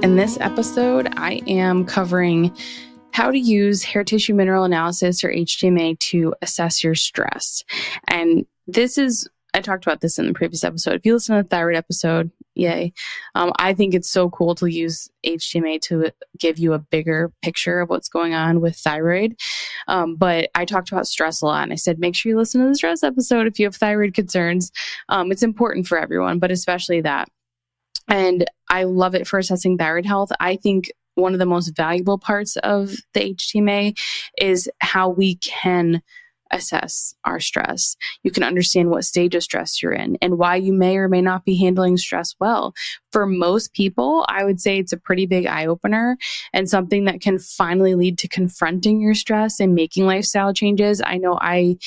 In this episode, I am covering how to use hair tissue mineral analysis, or HTMA, to assess your stress. And I talked about this in the previous episode. If you listen to the thyroid episode, yay. I think it's so cool to use HTMA to give you a bigger picture of what's going on with thyroid. But I talked about stress a lot, and I said, make sure you listen to the stress episode if you have thyroid concerns. It's important for everyone, but especially that. And I love it for assessing thyroid health. I think one of the most valuable parts of the HTMA is how we can assess our stress. You can understand what stage of stress you're in and why you may or may not be handling stress well. For most people, I would say it's a pretty big eye opener and something that can finally lead to confronting your stress and making lifestyle changes. I know I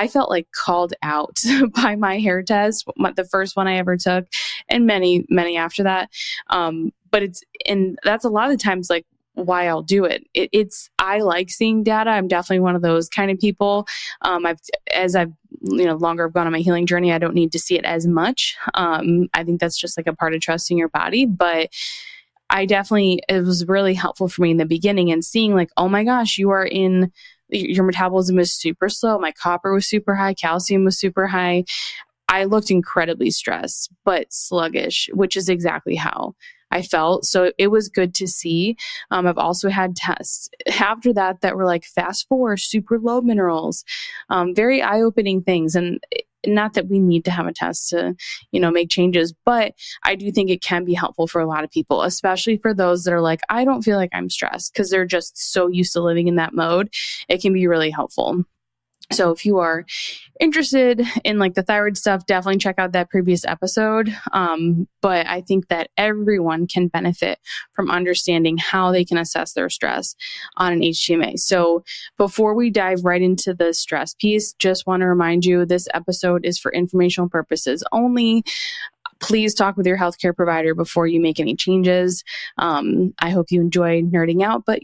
felt like called out by my hair test, the first one I ever took, and many, many after that. And that's a lot of the times like why I'll do it. I like seeing data. I'm definitely one of those kind of people. As I've longer gone on my healing journey, I don't need to see it as much. I think that's just like a part of trusting your body, but it was really helpful for me in the beginning and seeing like, oh my gosh, your metabolism is super slow. My copper was super high. Calcium was super high. I looked incredibly stressed, but sluggish, which is exactly how I felt. So it was good to see. I've also had tests after that were like fast 4, super low minerals, very eye-opening things. And not that we need to have a test to, make changes, but I do think it can be helpful for a lot of people, especially for those that are like, I don't feel like I'm stressed, because they're just so used to living in that mode. It can be really helpful. So if you are interested in like the thyroid stuff, definitely check out that previous episode. But I think that everyone can benefit from understanding how they can assess their stress on an HTMA. So before we dive right into the stress piece, just want to remind you, this episode is for informational purposes only. Please talk with your healthcare provider before you make any changes. I hope you enjoy nerding out, but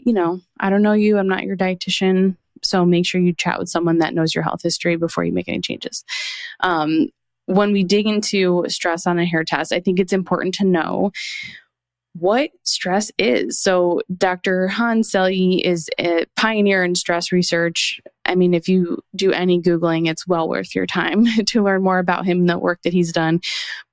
I don't know you. I'm not your dietitian. So make sure you chat with someone that knows your health history before you make any changes. When we dig into stress on a hair test, I think it's important to know what stress is. So Dr. Hans Selye is a pioneer in stress research. I mean, if you do any Googling, it's well worth your time to learn more about him and the work that he's done.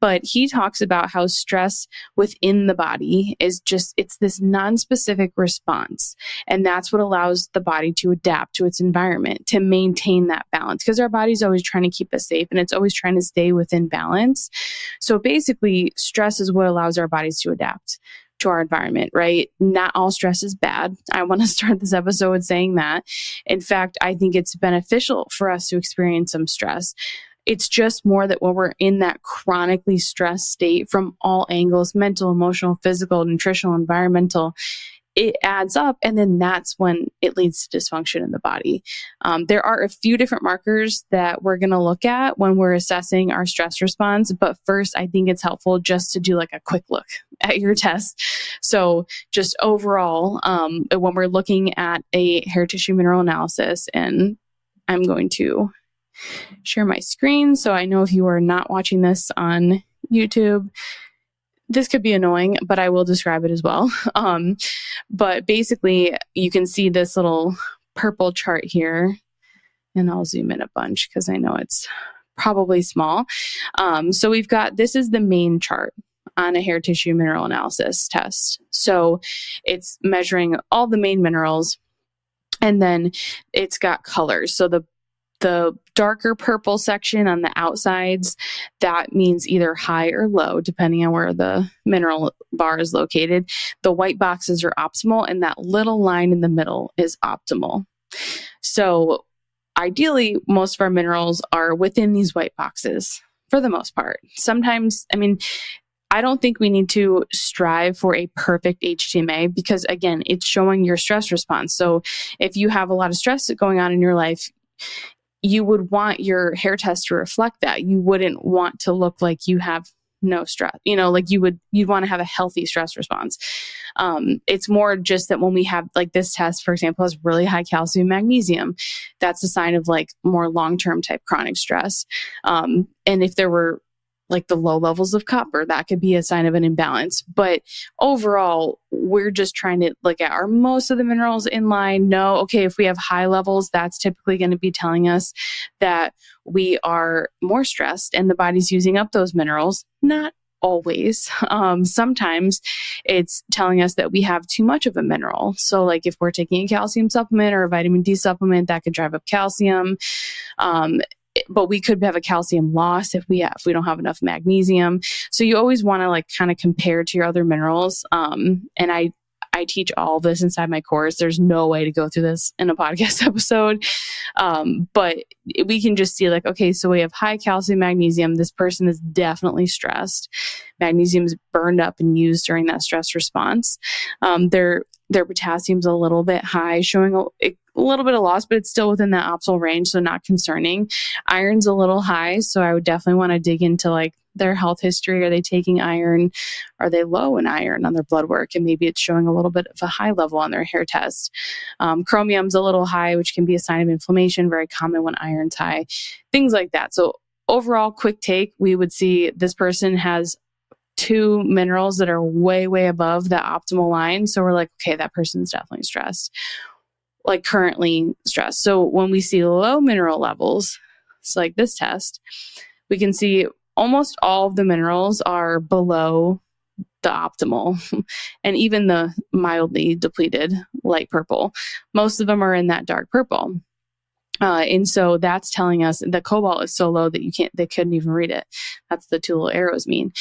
But he talks about how stress within the body is it's this non-specific response. And that's what allows the body to adapt to its environment, to maintain that balance, because our body's always trying to keep us safe and it's always trying to stay within balance. So basically, stress is what allows our bodies to adapt to our environment, right? Not all stress is bad. I want to start this episode with saying that. In fact, I think it's beneficial for us to experience some stress. It's just more that when we're in that chronically stressed state from all angles, mental, emotional, physical, nutritional, environmental, it adds up. And then that's when it leads to dysfunction in the body. There are a few different markers that we're going to look at when we're assessing our stress response. But first, I think it's helpful just to do like a quick look at your test. So just overall, when we're looking at a hair tissue mineral analysis, and I'm going to share my screen. So I know if you are not watching this on YouTube, this could be annoying, but I will describe it as well. But basically, you can see this little purple chart here, and I'll zoom in a bunch because I know it's probably small. So this is the main chart on a hair tissue mineral analysis test. So it's measuring all the main minerals, and then it's got colors. So the darker purple section on the outsides, that means either high or low, depending on where the mineral bar is located. The white boxes are optimal, and that little line in the middle is optimal. So ideally, most of our minerals are within these white boxes for the most part. Sometimes, I don't think we need to strive for a perfect HTMA because, again, it's showing your stress response. So if you have a lot of stress going on in your life, you would want your hair test to reflect that. You wouldn't want to look like you have no stress, you'd want to have a healthy stress response. It's more just that when we have like this test, for example, has really high calcium, magnesium, that's a sign of like more long-term type chronic stress. And if there were like the low levels of copper, that could be a sign of an imbalance. But overall, we're just trying to look at, are most of the minerals in line? No. Okay, if we have high levels, that's typically going to be telling us that we are more stressed and the body's using up those minerals. Not always. Sometimes it's telling us that we have too much of a mineral. So like if we're taking a calcium supplement or a vitamin D supplement, that could drive up calcium. But we could have a calcium loss if we don't have enough magnesium. So you always want to like kind of compare to your other minerals. And I teach all this inside my course. There's no way to go through this in a podcast episode. But we can just see like, okay, so we have high calcium, magnesium. This person is definitely stressed. Magnesium is burned up and used during that stress response. Their potassium's a little bit high, showing a little bit of loss, but it's still within that optimal range, so not concerning. Iron's a little high, so I would definitely want to dig into like their health history. Are they taking iron? Are they low in iron on their blood work? And maybe it's showing a little bit of a high level on their hair test. Chromium's a little high, which can be a sign of inflammation, very common when iron's high, things like that. So overall, quick take, we would see this person has 2 minerals that are way, way above the optimal line. So we're like, okay, that person's definitely stressed, like currently stressed. So when we see low mineral levels, it's like this test, we can see almost all of the minerals are below the optimal and even the mildly depleted light purple. Most of them are in that dark purple. And so that's telling us the cobalt is so low that they couldn't even read it. That's the 2 little arrows mean.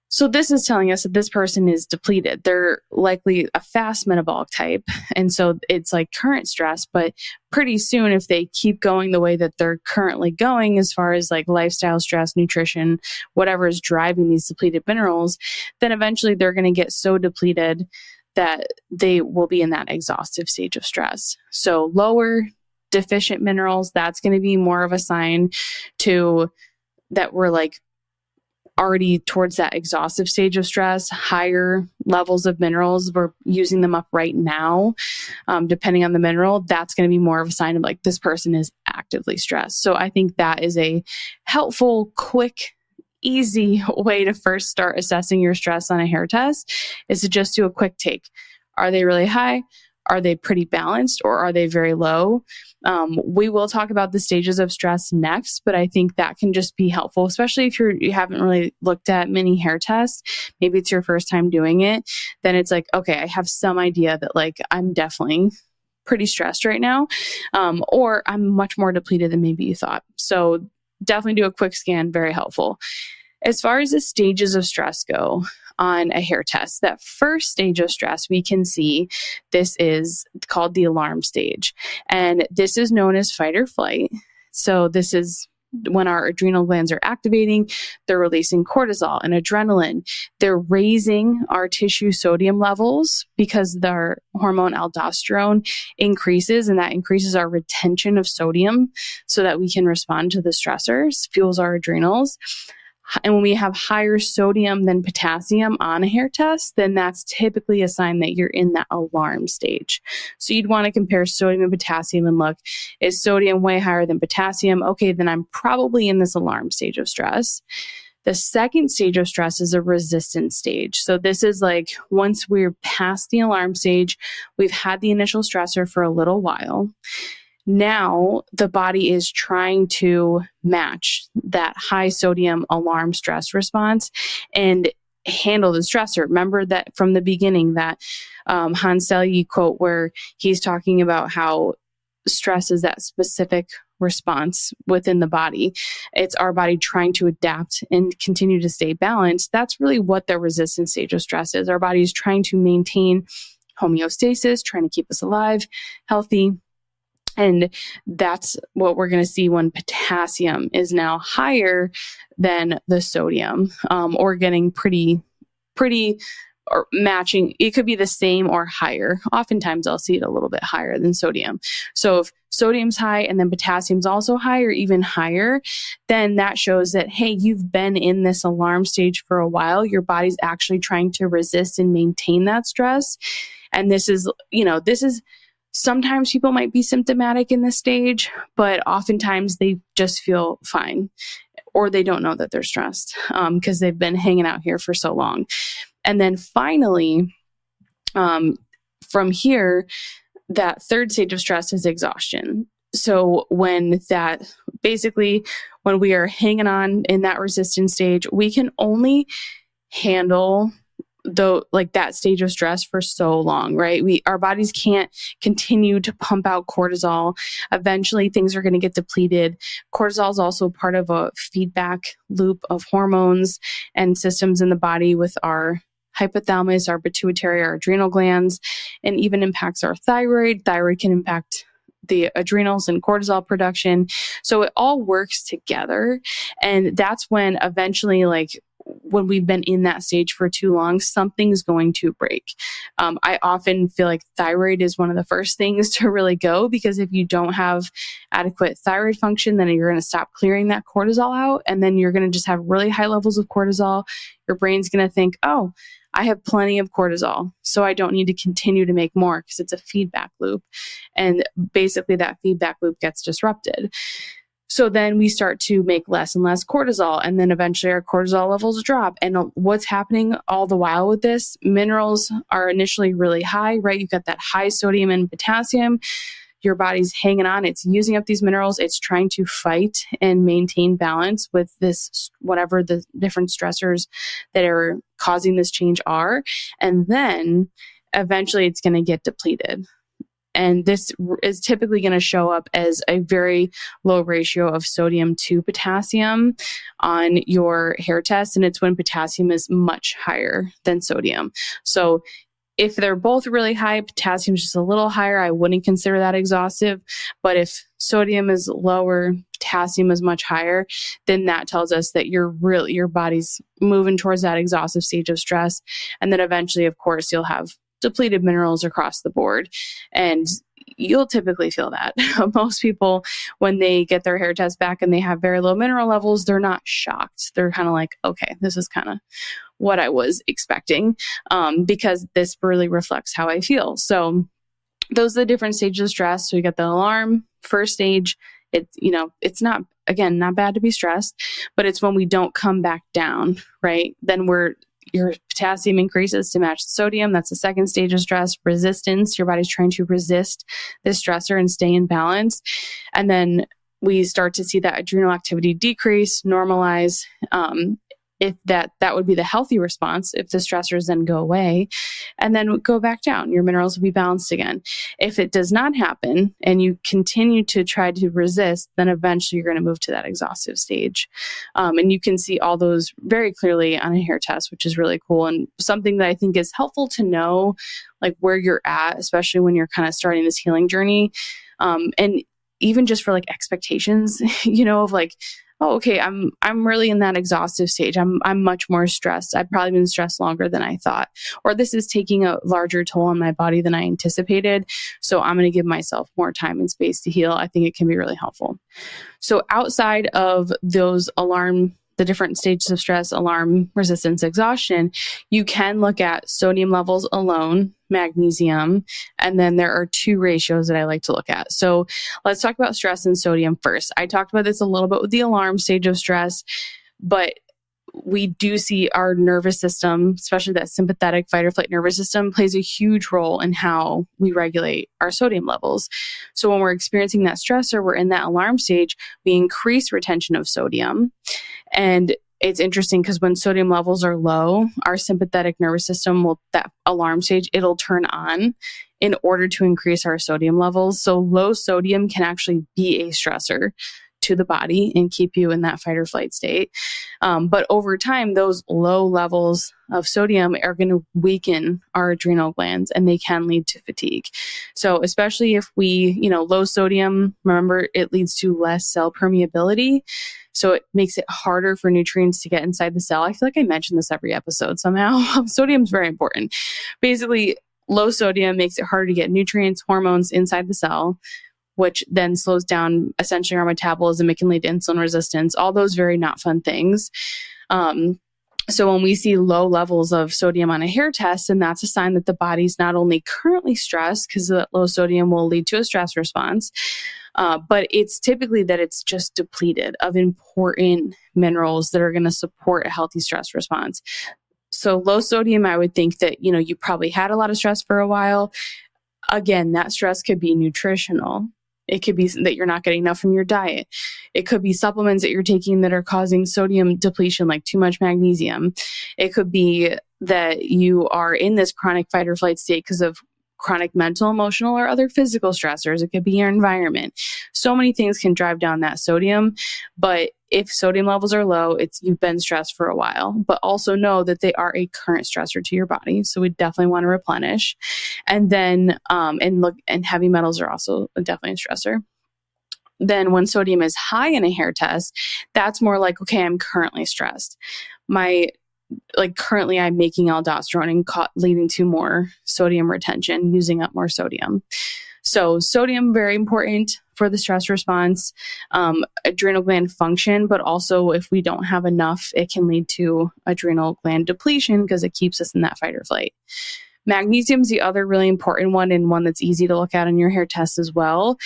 So this is telling us that this person is depleted. They're likely a fast metabolic type. And so it's like current stress, but pretty soon, if they keep going the way that they're currently going, as far as like lifestyle stress, nutrition, whatever is driving these depleted minerals, then eventually they're going to get so depleted that they will be in that exhaustive stage of stress. So lower deficient minerals, that's going to be more of a sign that we're like already towards that exhaustive stage of stress. Higher levels of minerals, we're using them up right now, depending on the mineral, that's going to be more of a sign of like this person is actively stressed. So I think that is a helpful, quick, easy way to first start assessing your stress on a hair test, is to just do a quick take. Are they really high? Are they pretty balanced, or are they very low? We will talk about the stages of stress next, but I think that can just be helpful, especially if you haven't really looked at many hair tests. Maybe it's your first time doing it. Then it's like, okay, I have some idea that like I'm definitely pretty stressed right now, or I'm much more depleted than maybe you thought. So definitely do a quick scan, very helpful. As far as the stages of stress go on a hair test, that first stage of stress, we can see this is called the alarm stage. And this is known as fight or flight. So this is when our adrenal glands are activating, they're releasing cortisol and adrenaline. They're raising our tissue sodium levels because their hormone aldosterone increases, and that increases our retention of sodium so that we can respond to the stressors, fuels our adrenals. And when we have higher sodium than potassium on a hair test, then that's typically a sign that you're in that alarm stage. So you'd want to compare sodium and potassium and look, is sodium way higher than potassium? Okay, then I'm probably in this alarm stage of stress. The second stage of stress is a resistance stage. So this is like once we're past the alarm stage, we've had the initial stressor for a little while. Now the body is trying to match that high sodium alarm stress response and handle the stressor. Remember that from the beginning, that Hans Selye quote where he's talking about how stress is that specific response within the body. It's our body trying to adapt and continue to stay balanced. That's really what the resistance stage of stress is. Our body is trying to maintain homeostasis, trying to keep us alive, healthy. And that's what we're going to see when potassium is now higher than the sodium, or getting pretty or matching. It could be the same or higher. Oftentimes I'll see it a little bit higher than sodium. So if sodium's high and then potassium's also high or even higher, then that shows that, hey, you've been in this alarm stage for a while. Your body's actually trying to resist and maintain that stress. And this is sometimes people might be symptomatic in this stage, but oftentimes they just feel fine. or they don't know that they're stressed because they've been hanging out here for so long. And then finally, from here, that third stage of stress is exhaustion. So when we are hanging on in that resistance stage, we can only handle that stage of stress for so long, right? Our bodies can't continue to pump out cortisol. Eventually things are going to get depleted. Cortisol is also part of a feedback loop of hormones and systems in the body with our hypothalamus, our pituitary, our adrenal glands, and even impacts our thyroid. Thyroid can impact the adrenals and cortisol production. So it all works together. And that's when eventually, when we've been in that stage for too long, something's going to break. I often feel like thyroid is one of the first things to really go, because if you don't have adequate thyroid function, then you're going to stop clearing that cortisol out. And then you're going to just have really high levels of cortisol. Your brain's going to think, oh, I have plenty of cortisol, so I don't need to continue to make more, because it's a feedback loop. And basically that feedback loop gets disrupted. So then we start to make less and less cortisol, and then eventually our cortisol levels drop. And what's happening all the while with this? Minerals are initially really high, right? You've got that high sodium and potassium. Your body's hanging on. It's using up these minerals. It's trying to fight and maintain balance with this, whatever the different stressors that are causing this change are. And then eventually it's going to get depleted. And this is typically going to show up as a very low ratio of sodium to potassium on your hair test. And it's when potassium is much higher than sodium. So if they're both really high, potassium is just a little higher, I wouldn't consider that exhaustive. But if sodium is lower, potassium is much higher, then that tells us that your body's moving towards that exhaustive stage of stress. And then eventually, of course, you'll have depleted minerals across the board. And you'll typically feel that. Most people, when they get their hair test back and they have very low mineral levels, they're not shocked. They're kind of like, okay, this is kind of what I was expecting, because this really reflects how I feel. So those are the different stages of stress. So you got the alarm, first stage. It's not bad to be stressed, but it's when we don't come back down, right? Then your potassium increases to match the sodium. That's the second stage of stress. Resistance. Your body's trying to resist this stressor and stay in balance. And then we start to see that adrenal activity decrease, normalize. If that would be the healthy response, if the stressors then go away and then go back down, your minerals will be balanced again. If it does not happen and you continue to try to resist, then eventually you're going to move to that exhaustive stage. And you can see all those very clearly on a hair test, which is really cool. And something that I think is helpful to know, like where you're at, especially when you're kind of starting this healing journey. And even just for expectations, of oh, okay, I'm really in that exhaustive stage. I'm much more stressed. I've probably been stressed longer than I thought, or this is taking a larger toll on my body than I anticipated. So I'm going to give myself more time and space to heal. I think it can be really helpful. So outside of those the different stages of stress, alarm, resistance, exhaustion, you can look at sodium levels alone, magnesium, and then there are two ratios that I like to look at. So let's talk about stress and sodium first. I talked about this a little bit with the alarm stage of stress, but we do see our nervous system, especially that sympathetic fight or flight nervous system, plays a huge role in how we regulate our sodium levels. So when we're experiencing that stressor, we're in that alarm stage, we increase retention of sodium. And it's interesting because when sodium levels are low, our sympathetic nervous system that alarm stage, it'll turn on in order to increase our sodium levels. So low sodium can actually be a stressor to the body and keep you in that fight or flight state. But over time, those low levels of sodium are going to weaken our adrenal glands and they can lead to fatigue. So especially if low sodium, remember, it leads to less cell permeability. So it makes it harder for nutrients to get inside the cell. I feel like I mentioned this every episode somehow. Sodium is very important. Basically, low sodium makes it harder to get nutrients, hormones inside the cell, which then slows down essentially our metabolism. It can lead to insulin resistance, all those very not fun things. So when we see low levels of sodium on a hair test, then that's a sign that the body's not only currently stressed, because the low sodium will lead to a stress response, but it's typically that it's just depleted of important minerals that are going to support a healthy stress response. So low sodium, I would think that, you probably had a lot of stress for a while. Again, that stress could be nutritional. It could be that you're not getting enough from your diet. It could be supplements that you're taking that are causing sodium depletion, like too much magnesium. It could be that you are in this chronic fight or flight state because of chronic mental, emotional, or other physical stressors. It could be your environment. So many things can drive down that sodium. But if sodium levels are low, you've been stressed for a while. But also know that they are a current stressor to your body. So we definitely want to replenish. And then, and heavy metals are also definitely a stressor. Then when sodium is high in a hair test, that's more like, okay, I'm currently stressed. Currently I'm making aldosterone and leading to more sodium retention, using up more sodium. So sodium, very important for the stress response, adrenal gland function, but also if we don't have enough, it can lead to adrenal gland depletion because it keeps us in that fight or flight. Magnesium is the other really important one, and one that's easy to look at in your hair test as well.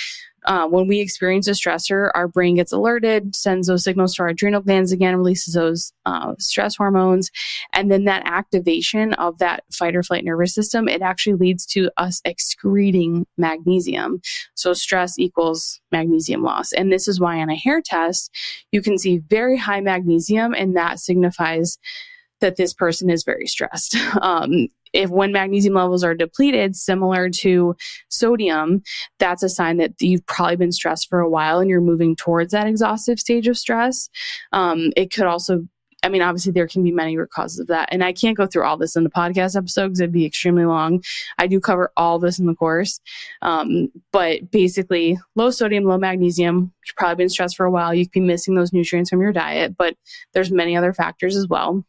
When we experience a stressor, our brain gets alerted, sends those signals to our adrenal glands again, releases those stress hormones. And then that activation of that fight or flight nervous system, it actually leads to us excreting magnesium. So stress equals magnesium loss. And this is why on a hair test, you can see very high magnesium, and that signifies that this person is very stressed. When magnesium levels are depleted, similar to sodium, that's a sign that you've probably been stressed for a while and you're moving towards that exhaustive stage of stress. It could also, obviously there can be many root causes of that. And I can't go through all this in the podcast episode because it'd be extremely long. I do cover all this in the course. But basically, low sodium, low magnesium, you've probably been stressed for a while. You could be missing those nutrients from your diet, but there's many other factors as well.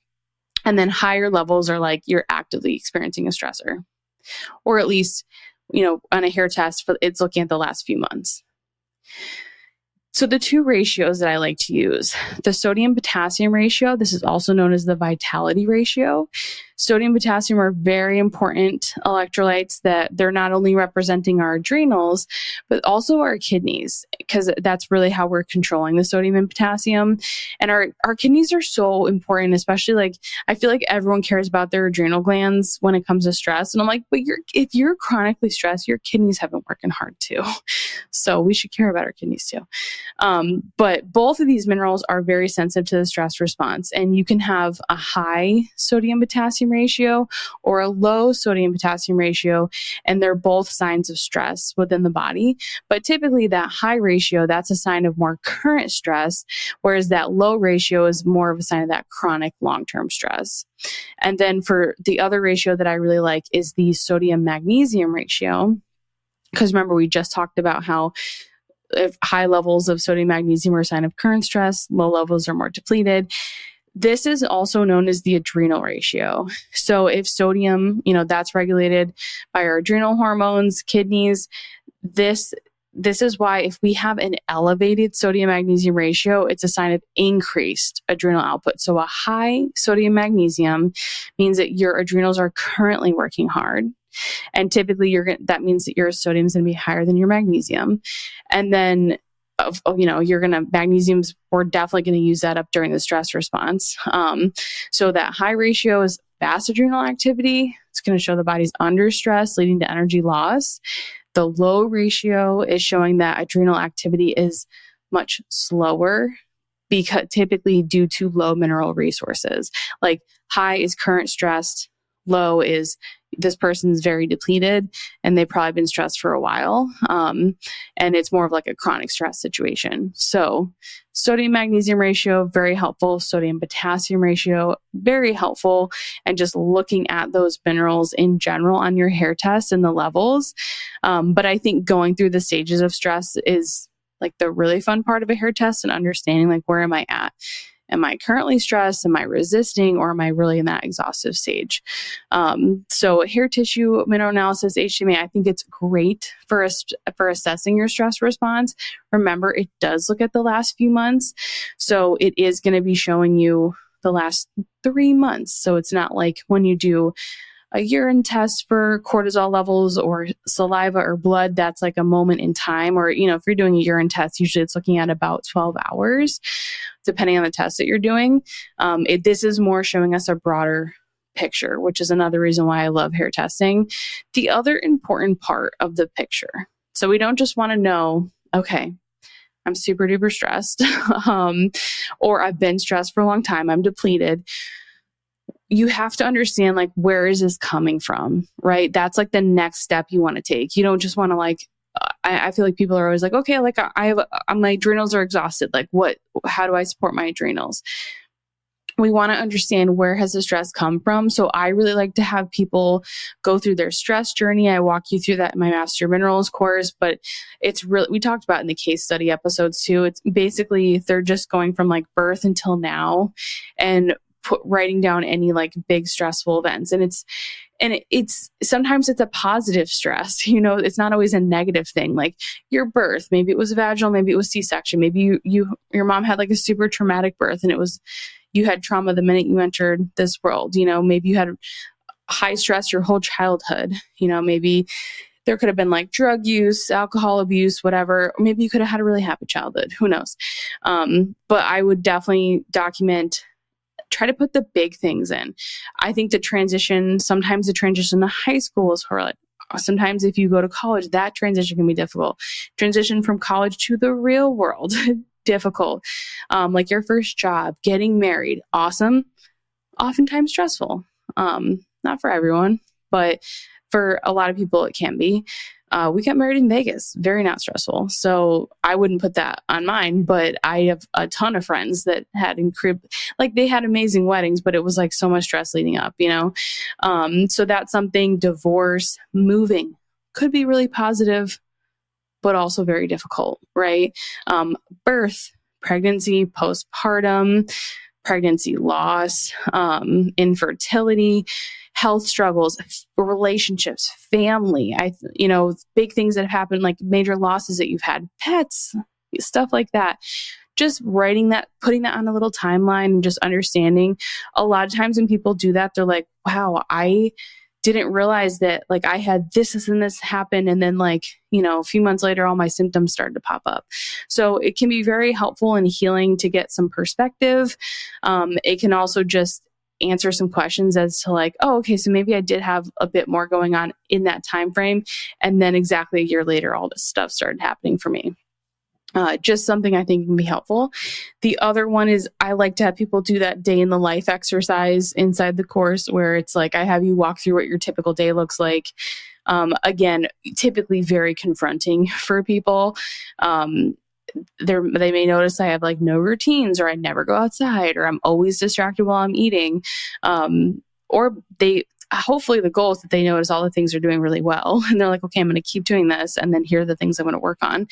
And then higher levels are like you're actively experiencing a stressor, or at least, on a hair test, it's looking at the last few months. So the two ratios that I like to use, the sodium potassium ratio, this is also known as the vitality ratio. Sodium potassium are very important electrolytes that they're not only representing our adrenals, but also our kidneys, because that's really how we're controlling the sodium and potassium. And our kidneys are so important, especially I feel like everyone cares about their adrenal glands when it comes to stress. And I'm like, but if you're chronically stressed, your kidneys have been working hard too. So we should care about our kidneys too. But both of these minerals are very sensitive to the stress response, and you can have a high sodium potassium ratio or a low sodium potassium ratio, and they're both signs of stress within the body. But typically that high ratio, that's a sign of more current stress, whereas that low ratio is more of a sign of that chronic long-term stress. And then for the other ratio that I really like is the sodium magnesium ratio, because remember, we just talked about how if high levels of sodium magnesium are a sign of current stress, low levels are more depleted. This is also known as the adrenal ratio. So if sodium, that's regulated by our adrenal hormones, kidneys, this is why if we have an elevated sodium magnesium ratio, it's a sign of increased adrenal output. So a high sodium magnesium means that your adrenals are currently working hard. And typically that means that your sodium is going to be higher than your magnesium. And then, we're definitely going to use that up during the stress response. So that high ratio is fast adrenal activity. It's going to show the body's under stress, leading to energy loss. The low ratio is showing that adrenal activity is much slower, because typically due to low mineral resources. Like high is current stressed, low is this person's very depleted and they've probably been stressed for a while. And it's more of like a chronic stress situation. So sodium magnesium ratio, very helpful. Sodium potassium ratio, very helpful. And just looking at those minerals in general on your hair test and the levels. But I think going through the stages of stress is the really fun part of a hair test, and understanding where am I at? Am I currently stressed? Am I resisting? Or am I really in that exhaustive stage? So hair tissue mineral analysis, HTMA, I think it's great for assessing your stress response. Remember, it does look at the last few months. So it is going to be showing you the last 3 months. So it's not like when you do a urine test for cortisol levels or saliva or blood, that's like a moment in time. Or, if you're doing a urine test, usually it's looking at about 12 hours, depending on the test that you're doing. This is more showing us a broader picture, which is another reason why I love hair testing. The other important part of the picture. So we don't just want to know, okay, I'm super duper stressed, or I've been stressed for a long time, I'm depleted. You have to understand, like, where is this coming from, right? That's like the next step you want to take. You don't just want to I feel like people are always like, okay, like my adrenals are exhausted. Like how do I support my adrenals? We want to understand, where has the stress come from? So I really like to have people go through their stress journey. I walk you through that in my Master Minerals course, but it's really, we talked about in the case study episodes too. It's basically, they're just going from like birth until now and writing down any like big stressful events. And it's sometimes it's a positive stress, it's not always a negative thing. Like your birth, maybe it was vaginal, maybe it was C-section, maybe your mom had like a super traumatic birth and you had trauma the minute you entered this world. Maybe you had high stress your whole childhood. Maybe there could have been like drug use, alcohol abuse, whatever. Or maybe you could have had a really happy childhood. Who knows? But I would definitely try to put the big things in. I think sometimes the transition to high school is hard. Sometimes if you go to college, that transition can be difficult. Transition from college to the real world, difficult. Like your first job, getting married, awesome. Oftentimes stressful. Not for everyone, but for a lot of people it can be. We got married in Vegas, very not stressful. So I wouldn't put that on mine, but I have a ton of friends that had they had amazing weddings, but it was like so much stress leading up, So that's something. Divorce, moving could be really positive, but also very difficult, right? Birth, pregnancy, postpartum, pregnancy loss, infertility, health struggles, relationships, family, big things that have happened, like major losses that you've had, pets, stuff like that. Just writing that, putting that on a little timeline and just understanding. A lot of times when people do that, they're like, wow, I didn't realize that like I had this and this happen. And then a few months later, all my symptoms started to pop up. So it can be very helpful and healing to get some perspective. It can also just answer some questions as to like, oh, okay, so maybe I did have a bit more going on in that time frame. And then exactly a year later, all this stuff started happening for me. Just something I think can be helpful. The other one is I like to have people do that day in the life exercise inside the course where it's like I have you walk through what your typical day looks like. Again, typically very confronting for people. They may notice I have like no routines, or I never go outside, or I'm always distracted while I'm eating. Or hopefully the goal is that they notice all the things they're doing really well. And they're like, okay, I'm going to keep doing this. And then here are the things I'm going to work on.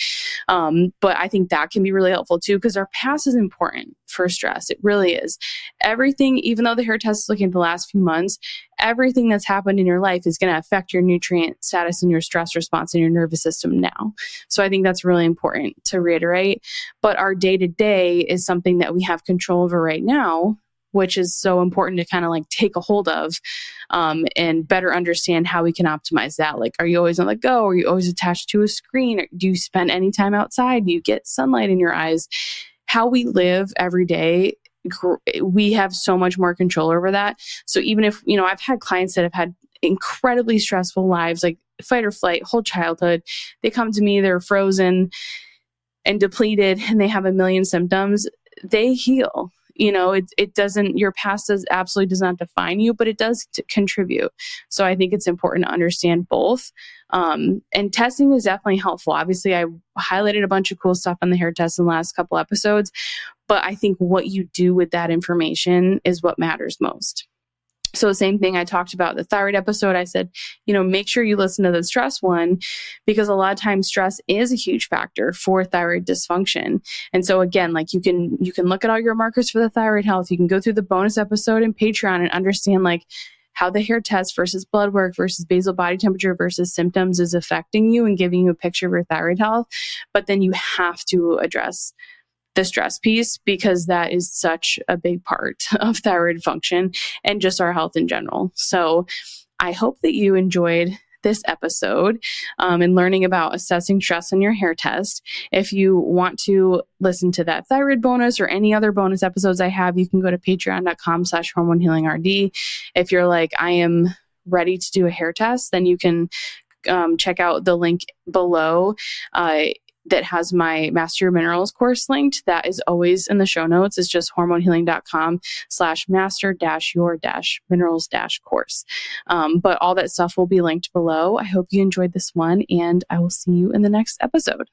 But I think that can be really helpful too, because our past is important for stress. It really is. Everything, even though the hair test is looking at the last few months, everything that's happened in your life is going to affect your nutrient status and your stress response in your nervous system now. So I think that's really important to reiterate. But our day-to-day is something that we have control over right now, which is so important to kind of like take a hold of and better understand how we can optimize that. Like, are you always on the go? Are you always attached to a screen? Or do you spend any time outside? Do you get sunlight in your eyes? How we live every day, we have so much more control over that. So even if, I've had clients that have had incredibly stressful lives, like fight or flight, whole childhood, they come to me, they're frozen and depleted and they have a million symptoms, they heal. It doesn't, your past absolutely does not define you, but it does contribute. So I think it's important to understand both. And testing is definitely helpful. Obviously, I highlighted a bunch of cool stuff on the hair test in the last couple episodes, but I think what you do with that information is what matters most. So same thing I talked about the thyroid episode. I said, make sure you listen to the stress one, because a lot of times stress is a huge factor for thyroid dysfunction. And so again, like you can look at all your markers for the thyroid health. You can go through the bonus episode in Patreon and understand like how the hair test versus blood work versus basal body temperature versus symptoms is affecting you and giving you a picture of your thyroid health. But then you have to address the stress piece, because that is such a big part of thyroid function and just our health in general. So I hope that you enjoyed this episode and learning about assessing stress on your hair test. If you want to listen to that thyroid bonus or any other bonus episodes I have, you can go to patreon.com/hormonehealingrd. If you're like, I am ready to do a hair test, then you can check out the link below that has my Master Your Minerals course linked. That is always in the show notes. It's just hormonehealing.com/master-your-minerals-course. But all that stuff will be linked below. I hope you enjoyed this one, and I will see you in the next episode.